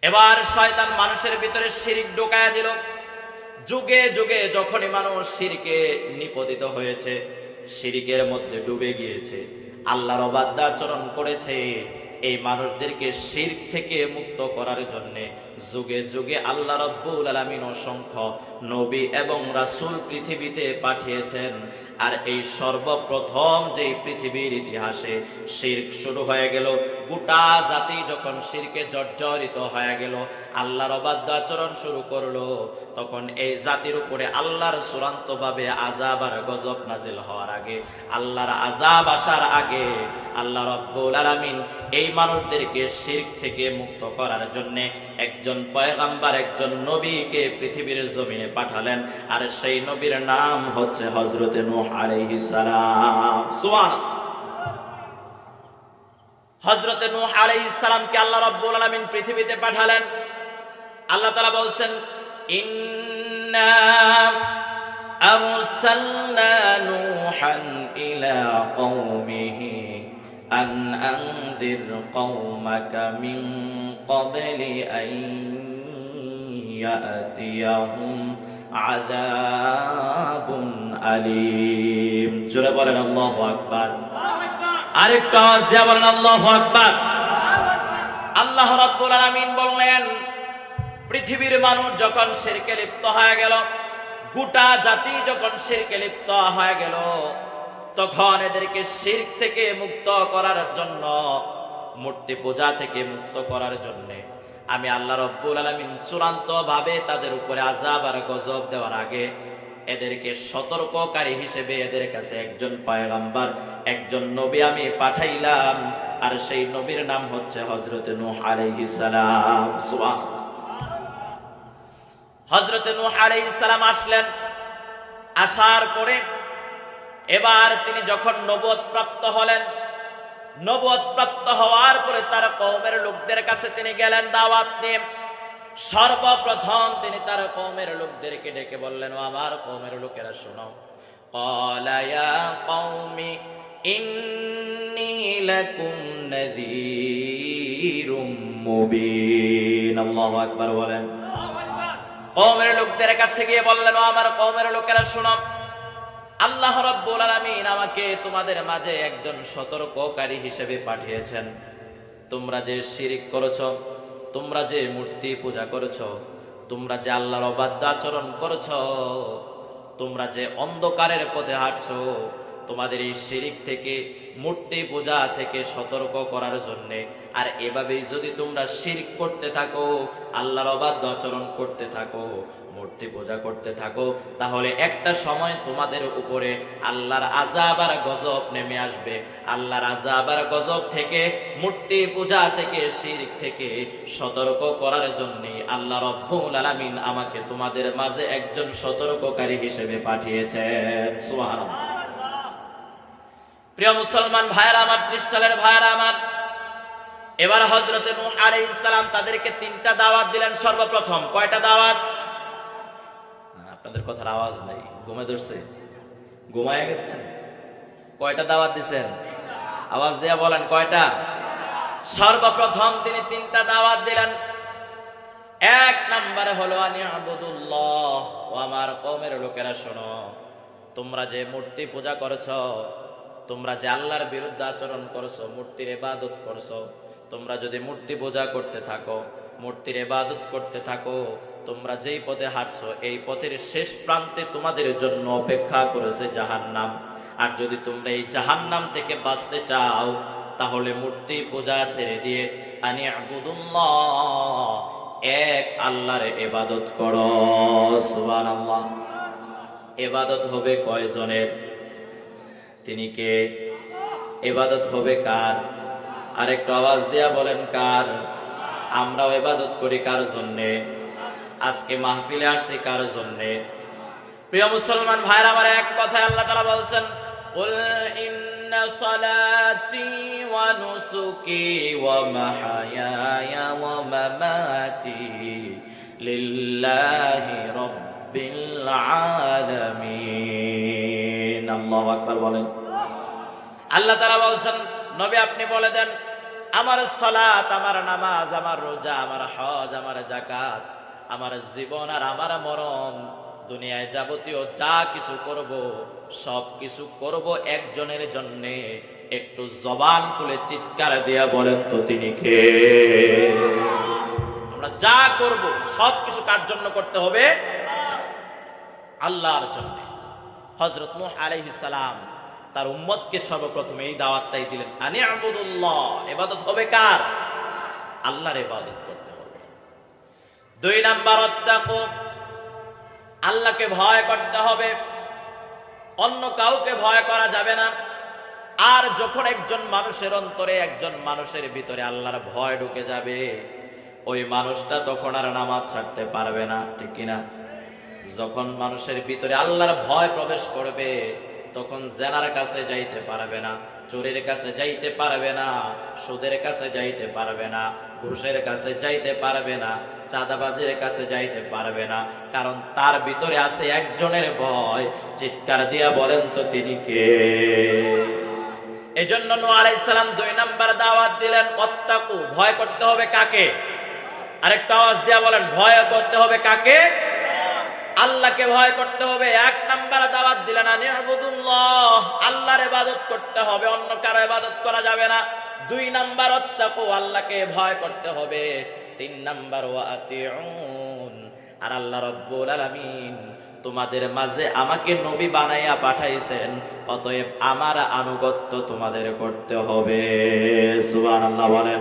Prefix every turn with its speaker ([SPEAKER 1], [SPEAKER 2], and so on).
[SPEAKER 1] এবার শয়তান মানুষের ভিতরে শিরক ঢোকায়া দিল। যুগে যুগে যখনই মানুষ শিরকে নিপতিত হয়েছে, শিরকের মধ্যে ডুবে গিয়েছে, আল্লাহর অবাধ্য আচরণ করেছে, এই মানুষদেরকে শিরক থেকে মুক্ত করার জন্য যুগে যুগে আল্লাহ রাব্বুল আলামিন অসংখ্য নবী এবং রাসূল পৃথিবীতে পাঠিয়েছেন। আর এই সর্বপ্রথম যে পৃথিবীর ইতিহাসে শিরক শুরু হয়ে গেল, গোটা জাতি যখন শিরকে জর্জরিত হয়ে গেল, আল্লাহর অবাধ্য আচরণ শুরু করলো, তখন এই জাতির উপরে আল্লাহর চূড়ান্তভাবে আযাব আর গজব নাজিল হওয়ার আগে, আল্লাহর আযাব আসার আগে আল্লাহ রাব্বুল আলামিন এই মানুষদেরকে শিরক থেকে মুক্ত করার জন্য একজন পয়গম্বর, একজন নবীকে পৃথিবীর জমিনে পাঠালেন। আর সেই নবীর নাম হচ্ছে হযরতে নূহ আলাইহিস সালাম। সুবহানাল্লাহ। হযরতে নূহ আলাইহিস সালামকে আল্লাহ রাব্বুল আলামিন পৃথিবীতে পাঠালেন। আল্লাহ তাআলা বলছেন, ইন্না আরসালনা নূহান ইলা কওমিহি আন আনযির কওমাকা মিন ক্বাবলি আন ইয়াতিয়াহুম আযাবুন আলীম। জোরে বলেন আল্লাহু আকবার। আরেকটু আওয়াজ দিয়ে বলেন আল্লাহু আকবার। আল্লাহ রাব্বুল আলামিন বললেন, পৃথিবীর মানুষ যখন শিরকে লিপ্ত হয়ে গেল, গোটা জাতি যখন শিরকে লিপ্ত হয়ে গেল, তখন এদেরকে শিরক থেকে মুক্ত করার জন্য, মূর্তি পূজা থেকে মুক্ত করার জন্য আমি আল্লাহ রাব্বুল আলামিন চূড়ান্ত ভাবে তাদের উপরে আযাব আর গজব দেওয়ার আগে এদেরকে সতর্ককারী হিসেবে এদের কাছে একজন পয়গম্বর, একজন নবী আমি পাঠাইলাম। আর সেই নবীর নাম হচ্ছে হযরতে নূহ আলাইহিস সালাম। সুবহানাল্লাহ। হযরতে নূহ আলাইহিস সালাম আসলেন। আসার পরে এবার তিনি যখন নবুয়ত প্রাপ্ত হলেন, নবুয়ত প্রাপ্ত হওয়ার পরে তার কওমের লোকদের কাছে তিনি গেলেন দাওয়াত নিয়ে। সর্বপ্রথম তিনি তার কওমের লোকদেরকে ডেকে বললেন, ও আমার কওমের লোকেরা শোনো, ক্বালা ইয়া কওমি ইন্নী লাকুম নাযীরুম মুবিন। আল্লাহু আকবার বলেন। কওমের লোকদের কাছে গিয়ে বললেন, ও আমার কওমের লোকেরা শোনো, আল্লাহ রাব্বুল আলামিন আমাকে তোমাদের মাঝে একজন সতর্ককারী হিসেবে পাঠিয়েছেন। তোমরা যে শিরক করেছো, তোমরা যে মূর্তি পূজা করেছো, তোমরা যে আল্লাহর অবাধ্য আচরণ করেছো, তোমরা যে অন্ধকারের পথে হাঁটছো, তোমাদের এই শিরক থেকে, মূর্তি পূজা থেকে সতর্ক করার জন্য। আর এভাবেই যদি তোমরা শিরক করতে থাকো, আল্লাহর অবাধ্য আচরণ করতে থাকো, মূর্তি পূজা করতে থাকো, তাহলে একটা সময় তোমাদের উপরে আল্লাহর আযাব আর গজব নেমে আসবে। আল্লাহর আযাব আর গজব থেকে, মূর্তি পূজা থেকে, শিরক থেকে সতর্ক করার জন্য আল্লাহ রাব্বুল আলামিন আমাকে তোমাদের মাঝে একজন সতর্ককারী হিসেবে পাঠিয়েছেন। সুবহানাল্লাহ। প্রিয় মুসলমান ভাইরা আমার, খ্রিস্টানের ভাইরা আমার, এবার হযরতে নূহ আলাইহিস সালাম তাদেরকে 3টা দাওয়াত দিলেন। সর্বপ্রথম কয়টা দাওয়াত? আপনাদের কথার আওয়াজ নাই, ঘুমে ধরছে, ঘুমায় গেছেন? কয়টা দাওয়াত দিবেন? আওয়াজ দিয়া বলেন কয়টা? সর্বপ্রথম তিনি 3টা দাওয়াত দিলেন। এক নম্বরে হলো আনি আবুদুল্লাহ, ও আমার কওমের লোকেরা শোনো, তোমরা যে মূর্তি পূজা করেছো, তোমরা যে আল্লাহর বিরুদ্ধে আচরণ করছো, মূর্তির ইবাদত করছো, তোমরা যদি মূর্তি পূজা করতে থাকো, মূর্তির ইবাদত করতে থাকো, তোমরা যেই পথে হাঁটছো, এই পথের শেষ প্রান্তে তোমাদের জন্য অপেক্ষা করেছে জাহান্নাম। আর যদি তোমরা এই জাহান্নাম থেকে বাঁচতে চাও, তাহলে মূর্তি পূজা ছেড়ে দিয়ে আনি আবুদুল্লাহ, এক আল্লাহর ইবাদত করো। সুবহানাল্লাহ। ইবাদত হবে কয়জনের? তিনি কে? ইবাদত হবে কার? আরেকটু আওয়াজ দিয়া বলেন কার? আমরাও ইবাদত করি কার জন্যে? আজকে মাহফিলে আসছি কার জন্যে? প্রিয় মুসলমান ভাইরা আমার, এক কথায় আল্লাহ তাআলা বলছেন, কুল ইন্না সালাতি ওয়া নুসুকি ওয়া মাহয়ায়া ওয়া মামাতি লিল্লাহি রাব্বিল আলামিন। আল্লাহু আকবার বলেন। আল্লাহ তাআলা বলছেন, নবী আপনি বলে দেন, আমার সালাত, আমার নামাজ, আমার রোজা, আমার হজ, আমার যাকাত, আমার জীবন আর আমার মরণ, দুনিয়ায় যাবতীয় যা কিছু করব সব কিছু করব একজনের জন্য। একটু জবান খুলে চিৎকার দিয়া বলেন তো তিনি কে? আমরা যা করব সব কিছু কার জন্য করতে হবে? আল্লাহর জন্য। হযরত নূহ আলাইহিস সালাম তার উম্মতকে সর্বপ্রথম এই দাওয়াতটাই দিলেন, আনি আবুদুল্লাহ, ইবাদত হবে কার? আল্লাহর ইবাদত করতে হবে। 2 নাম্বার আত্তাকু, আল্লাহকে ভয় করতে হবে, অন্য কাউকে ভয় করা যাবে না। আর যখন একজন মানুষের অন্তরে, একজন মানুষের ভিতরে আল্লাহর ভয় ঢুকে যাবে, ওই মানুষটা তখন আর নামাজ ছাড়তে পারবে না, ঠিক কিনা? যখন মানুষের ভিতরে আল্লাহর ভয় প্রবেশ করবে, তখন জেনার কাছে যাইতে পারবে না, চোরের কাছে যাইতে পারবে না, সুদের কাছে যাইতে পারবে না, ঘুষের কাছে যাইতে পারবে না, চাঁদাবাজের কাছে যাইতে পারবে না, কারণ তার ভিতরে আছে একজনের ভয়। চিৎকার দিয়া বলেন তো তিনি কে? এজন্য নূহ আলাইহিস সালাম 2 নাম্বার দাওয়াত দিলেন, ওয়াত্তাকু, ভয় করতে হবে কাকে? আরেকটা আওয়াজ দিয়া বলেন, ভয় করতে হবে কাকে? আল্লাহকে ভয় করতে হবে। 1 নাম্বার দাওয়াত দিলেন, আনি আবুদুল্লাহ, আল্লাহর ইবাদত করতে হবে, অন্য কারো ইবাদত করা যাবে না। 2 নাম্বার ওয়াত্তাকু, আল্লাহকে ভয় করতে হবে। 3 নাম্বার ওয়াতিউন, আর আল্লাহ রাব্বুল আলামিন তোমাদের মাঝে আমাকে নবী বানাইয়া পাঠাইছেন, অতএব আমার আনুগত্য তোমাদের করতে হবে। সুবহানাল্লাহ বলেন।